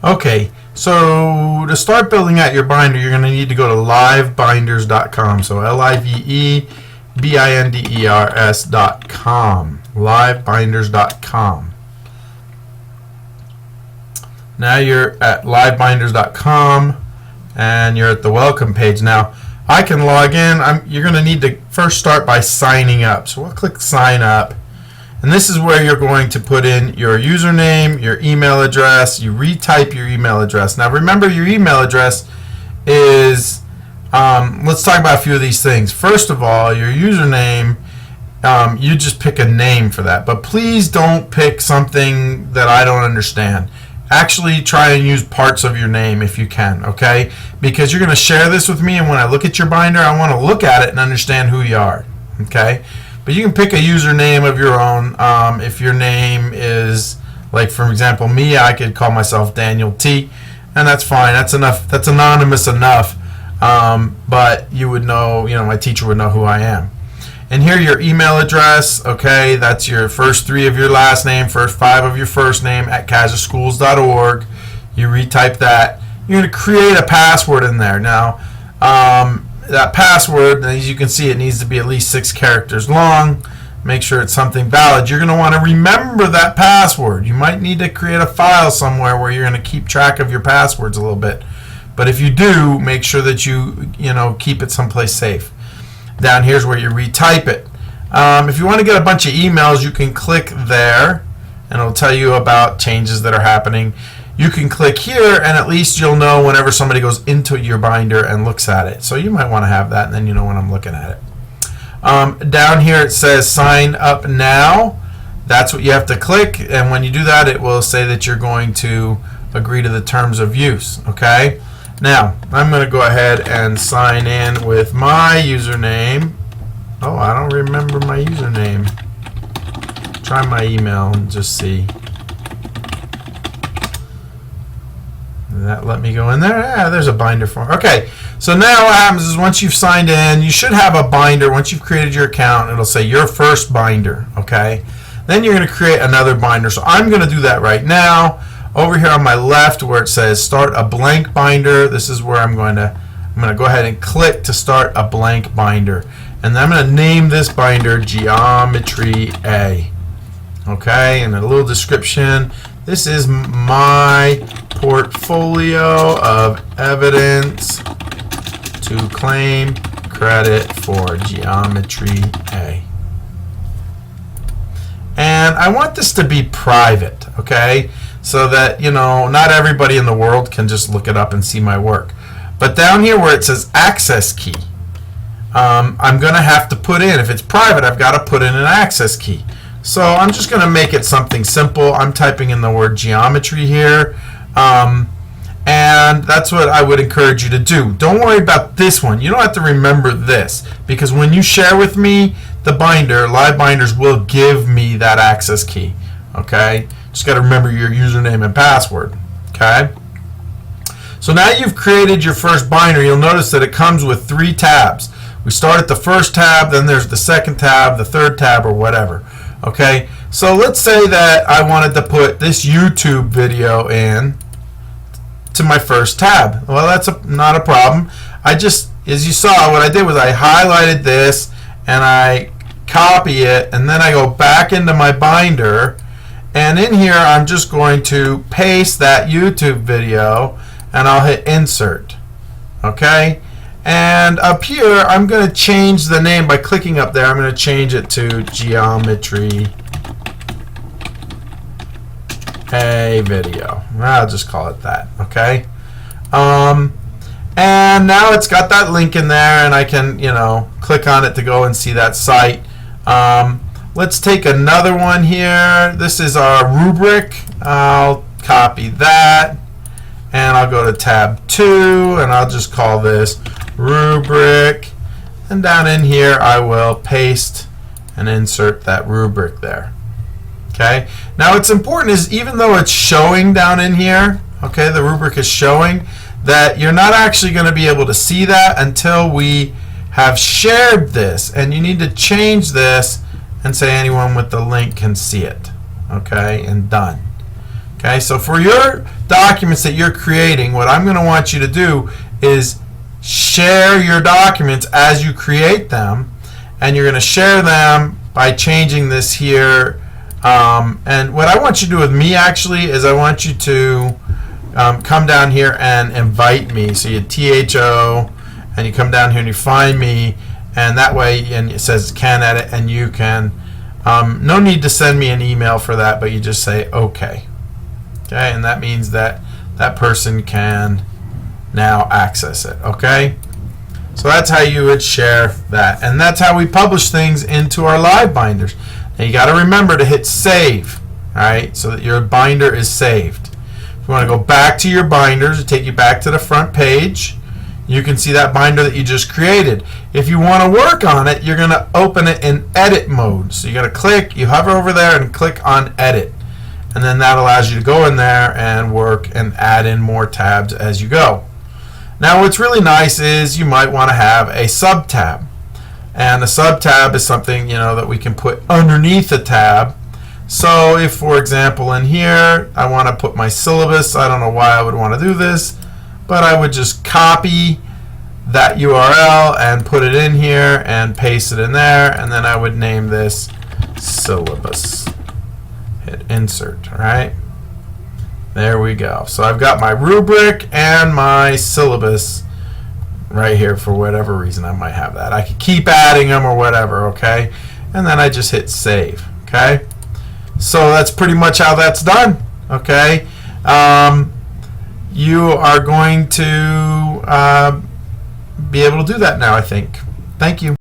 Okay, so to start building out your binder, you're going to need to go to livebinders.com. So LiveBinders.com. Livebinders.com. Now you're at livebinders.com and you're at the welcome page. Now I can log in. You're going to need to first start by signing up. So we'll click sign up. And this is where you're going to put in your username, your email address. You retype your email address. Now remember, your email address is, let's talk about a few of these things. First of all, your username, you just pick a name for that. But please don't pick something that I don't understand. Actually try and use parts of your name if you can, okay? Because you're going to share this with me, and when I look at your binder, I want to look at it and understand who you are, okay? But you can pick a username of your own. If your name is, like for example, me, I could call myself Daniel T, and that's fine. That's enough. That's anonymous enough. But you would know, my teacher would know who I am. And here, your email address, okay, that's your first 3 of your last name, first 5 of your first name at kaiserschools.org. You retype that. You're going to create a password in there. Now, that password, as you can see, it needs to be at least 6 characters long. Make sure it's something valid. You're going to want to remember that password. You might need to create a file somewhere where you're going to keep track of your passwords a little bit. But if you do, make sure that you keep it someplace safe. Down here's where you retype it. If you want to get a bunch of emails, you can click there, and it'll tell you about changes that are happening. You can click here, and at least you'll know whenever somebody goes into your binder and looks at it. So you might want to have that, and then you know when I'm looking at it. Down here it says sign up now. That's what you have to click, and when you do that, it will say that you're going to agree to the terms of use. Okay. Now I'm going to go ahead and sign in with my username. Oh, I don't remember my username. Try my email and just see. Did that let me go in there? Yeah, there's a binder form. Okay, so now what happens is once you've signed in, you should have a binder. Once you've created your account, it'll say your first binder, okay? Then you're going to create another binder. So I'm going to do that right now. Over here on my left where it says start a blank binder, this is where I'm going to go ahead and click to start a blank binder. And then I'm going to name this binder Geometry A. Okay, and a little description. This is my portfolio of evidence to claim credit for Geometry A. And I want this to be private, okay? So that, not everybody in the world can just look it up and see my work. But down here where it says access key, I'm going to have to put in, if it's private, I've got to put in an access key. So I'm just going to make it something simple. I'm typing in the word geometry here. And that's what I would encourage you to do. Don't worry about this one. You don't have to remember this, because when you share with me the binder, LiveBinders will give me that access key. Okay? Just got to remember your username and password. Okay? So now you've created your first binder. You'll notice that it comes with 3 tabs. We start at the first tab, then there's the second tab, the third tab, or whatever. Okay? So let's say that I wanted to put this YouTube video in to my first tab. Well, that's not a problem. As you saw, what I did was I highlighted this and I copy it, and then I go back into my binder, and in here I'm just going to paste that YouTube video and I'll hit insert. Okay? And up here I'm going to change the name by clicking up there. I'm going to change it to Geometry A video. I'll just call it that. Okay? And now it's got that link in there, and I can, click on it to go and see that site. Let's take another one here. This is our rubric. I'll copy that, and I'll go to tab 2, and I'll just call this rubric. And down in here, I will paste and insert that rubric there. Okay. Now, what's important is even though it's showing down in here, okay, the rubric is showing, that you're not actually going to be able to see that until we have shared this, and you need to change this and say anyone with the link can see it. Okay, and done. Okay, so for your documents that you're creating, what I'm going to want you to do is share your documents as you create them, and you're going to share them by changing this here. And what I want you to do with me actually is I want you to come down here and invite me. So you THO, and you come down here and you find me, and that way, and it says can edit, and you can. No need to send me an email for that, but you just say okay. Okay, and that means that that person can now access it. Okay, so that's how you would share that, and that's how we publish things into our LiveBinders. Now you got to remember to hit save, all right, so that your binder is saved. If you want to go back to your binders, it'll take you back to the front page. You can see that binder that you just created. If you want to work on it, you're going to open it in edit mode. So you got to click, you hover over there and click on edit. And then that allows you to go in there and work and add in more tabs as you go. Now what's really nice is you might want to have a sub tab. And a sub tab is something, you know, that we can put underneath a tab. So if, for example, in here I want to put my syllabus, I don't know why I would want to do this, but I would just copy that URL and put it in here and paste it in there, and then I would name this syllabus. Hit insert, all right? There we go. So I've got my rubric and my syllabus right here for whatever reason I might have that. I could keep adding them or whatever, okay? And then I just hit save, okay? So that's pretty much how that's done, okay? You are going to be able to do that now, I think. Thank you.